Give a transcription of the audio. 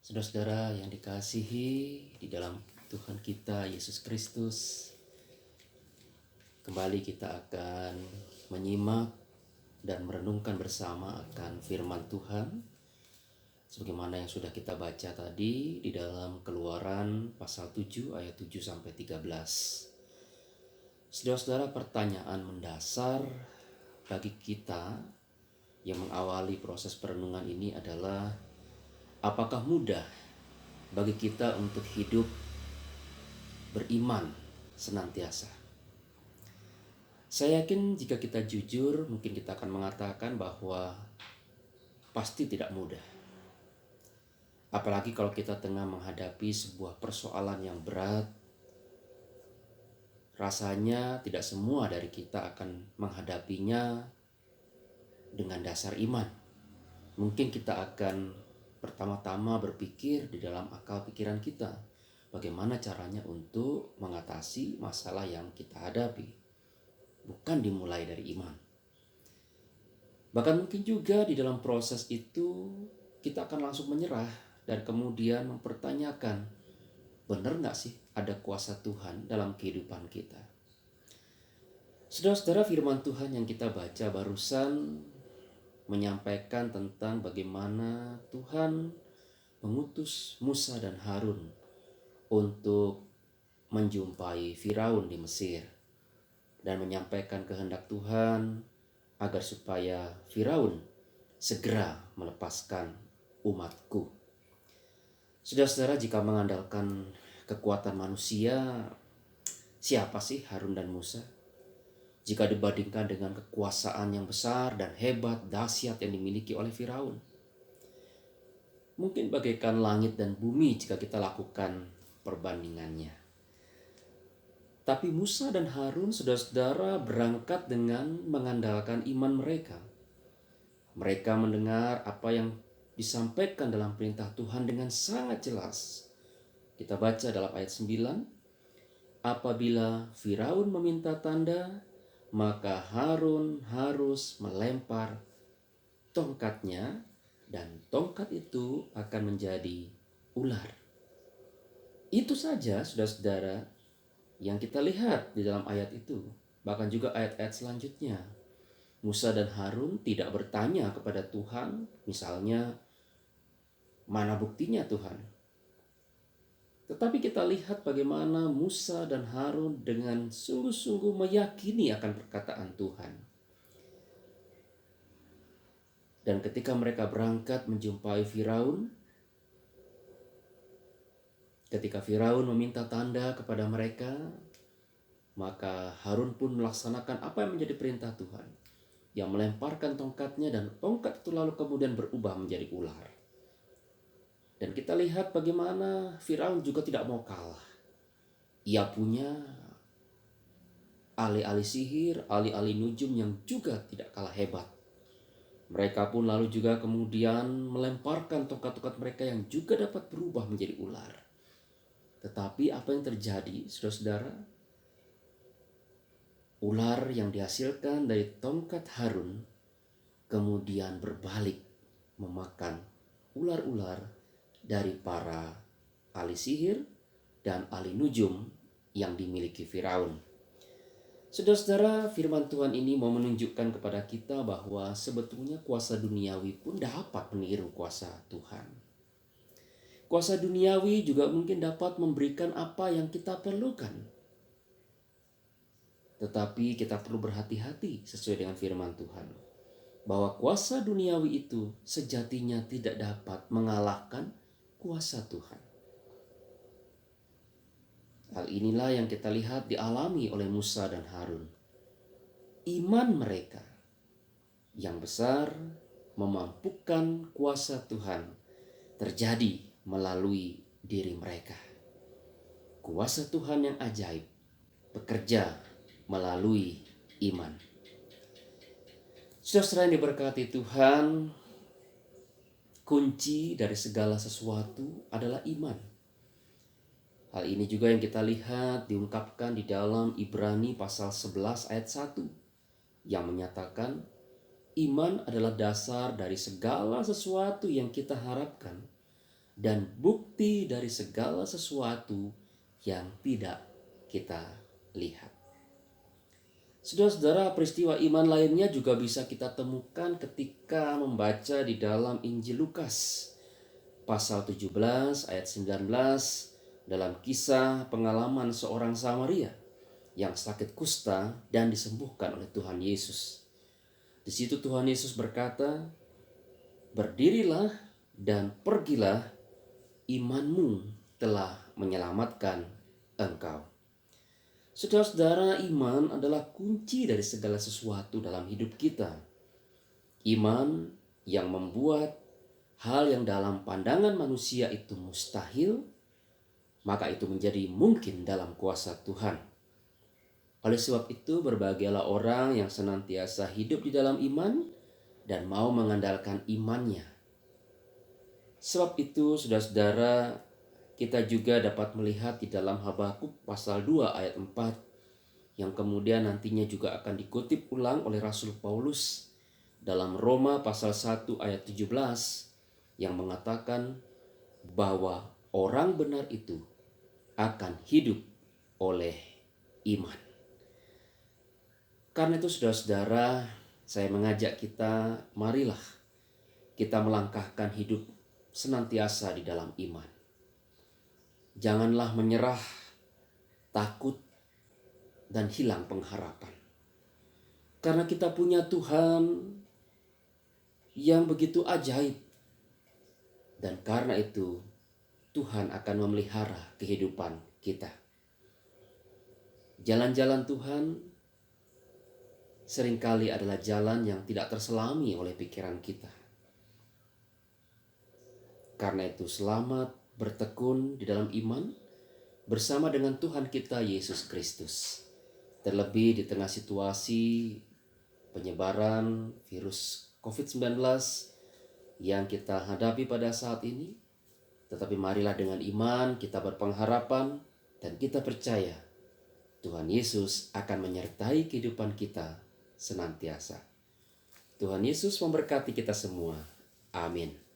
Saudara-saudara yang dikasihi di dalam Tuhan kita Yesus Kristus, kembali kita akan menyimak dan merenungkan bersama akan firman Tuhan sebagaimana yang sudah kita baca tadi di dalam Keluaran pasal 7 ayat 7 sampai 13. Saudara-saudara, pertanyaan mendasar bagi kita yang mengawali proses perenungan ini adalah, apakah mudah bagi kita untuk hidup beriman senantiasa? Saya yakin jika kita jujur, mungkin kita akan mengatakan bahwa pasti tidak mudah. Apalagi kalau kita tengah menghadapi sebuah persoalan yang berat, rasanya tidak semua dari kita akan menghadapinya dengan dasar iman. Mungkin kita akan pertama-tama berpikir di dalam akal pikiran kita, bagaimana caranya untuk mengatasi masalah yang kita hadapi. Bukan dimulai dari iman. Bahkan mungkin juga di dalam proses itu kita akan langsung menyerah dan kemudian mempertanyakan, benar gak sih ada kuasa Tuhan dalam kehidupan kita? Saudara-saudara, firman Tuhan yang kita baca barusan menyampaikan tentang bagaimana Tuhan mengutus Musa dan Harun untuk menjumpai Firaun di Mesir dan menyampaikan kehendak Tuhan agar supaya Firaun segera melepaskan umatku. Saudara-saudara, jika mengandalkan kekuatan manusia, siapa sih Harun dan Musa? Jika dibandingkan dengan kekuasaan yang besar dan hebat, dahsyat yang dimiliki oleh Firaun, mungkin bagaikan langit dan bumi jika kita lakukan perbandingannya. Tapi Musa dan Harun, saudara-saudara, berangkat dengan mengandalkan iman mereka. Mereka mendengar apa yang disampaikan dalam perintah Tuhan dengan sangat jelas. Kita baca dalam ayat 9, apabila Firaun meminta tanda, maka Harun harus melempar tongkatnya dan tongkat itu akan menjadi ular. Itu saja, saudara-saudara, yang kita lihat di dalam ayat itu. Bahkan juga ayat-ayat selanjutnya. Musa dan Harun tidak bertanya kepada Tuhan, misalnya, mana buktinya Tuhan? Tetapi kita lihat bagaimana Musa dan Harun dengan sungguh-sungguh meyakini akan perkataan Tuhan. Dan ketika mereka berangkat menjumpai Firaun, ketika Firaun meminta tanda kepada mereka, maka Harun pun melaksanakan apa yang menjadi perintah Tuhan. Yang melemparkan tongkatnya dan tongkat itu lalu kemudian berubah menjadi ular. Dan kita lihat bagaimana Firaun juga tidak mau kalah. Ia punya ahli-ahli sihir, ahli-ahli nujum yang juga tidak kalah hebat. Mereka pun lalu juga kemudian melemparkan tongkat-tongkat mereka yang juga dapat berubah menjadi ular. Tetapi apa yang terjadi, saudara-saudara? Ular yang dihasilkan dari tongkat Harun kemudian berbalik memakan ular-ular dari para ahli sihir dan ahli nujum yang dimiliki Firaun. Saudara-saudara, firman Tuhan ini mau menunjukkan kepada kita bahwa sebetulnya kuasa duniawi pun dapat meniru kuasa Tuhan. Kuasa duniawi juga mungkin dapat memberikan apa yang kita perlukan. Tetapi kita perlu berhati-hati sesuai dengan firman Tuhan, bahwa kuasa duniawi itu sejatinya tidak dapat mengalahkan kuasa Tuhan. Hal inilah yang kita lihat dialami oleh Musa dan Harun. Iman mereka yang besar memampukan kuasa Tuhan terjadi melalui diri mereka. Kuasa Tuhan yang ajaib bekerja melalui iman. Saudara yang diberkati Tuhan, kunci dari segala sesuatu adalah iman. Hal ini juga yang kita lihat diungkapkan di dalam Ibrani pasal 11 ayat 1 yang menyatakan iman adalah dasar dari segala sesuatu yang kita harapkan dan bukti dari segala sesuatu yang tidak kita lihat. Saudara-saudara, peristiwa iman lainnya juga bisa kita temukan ketika membaca di dalam Injil Lukas pasal 17 ayat 19 dalam kisah pengalaman seorang Samaria yang sakit kusta dan disembuhkan oleh Tuhan Yesus. Di situ Tuhan Yesus berkata, "Berdirilah dan pergilah, imanmu telah menyelamatkan engkau." Saudara-saudara, iman adalah kunci dari segala sesuatu dalam hidup kita. Iman yang membuat hal yang dalam pandangan manusia itu mustahil, maka itu menjadi mungkin dalam kuasa Tuhan. Oleh sebab itu, berbahagialah orang yang senantiasa hidup di dalam iman dan mau mengandalkan imannya. Sebab itu, saudara-saudara, kita juga dapat melihat di dalam Habakuk pasal 2 ayat 4 yang kemudian nantinya juga akan dikutip ulang oleh Rasul Paulus dalam Roma pasal 1 ayat 17 yang mengatakan bahwa orang benar itu akan hidup oleh iman. Karena itu saudara-saudara, saya mengajak kita, marilah kita melangkahkan hidup senantiasa di dalam iman. Janganlah menyerah, takut, dan hilang pengharapan. Karena kita punya Tuhan yang begitu ajaib. Dan karena itu, Tuhan akan memelihara kehidupan kita. Jalan-jalan Tuhan seringkali adalah jalan yang tidak terselami oleh pikiran kita. Karena itu, selamat bertekun di dalam iman bersama dengan Tuhan kita Yesus Kristus. Terlebih di tengah situasi penyebaran virus COVID-19 yang kita hadapi pada saat ini. Tetapi marilah dengan iman kita berpengharapan dan kita percaya Tuhan Yesus akan menyertai kehidupan kita senantiasa. Tuhan Yesus memberkati kita semua. Amin.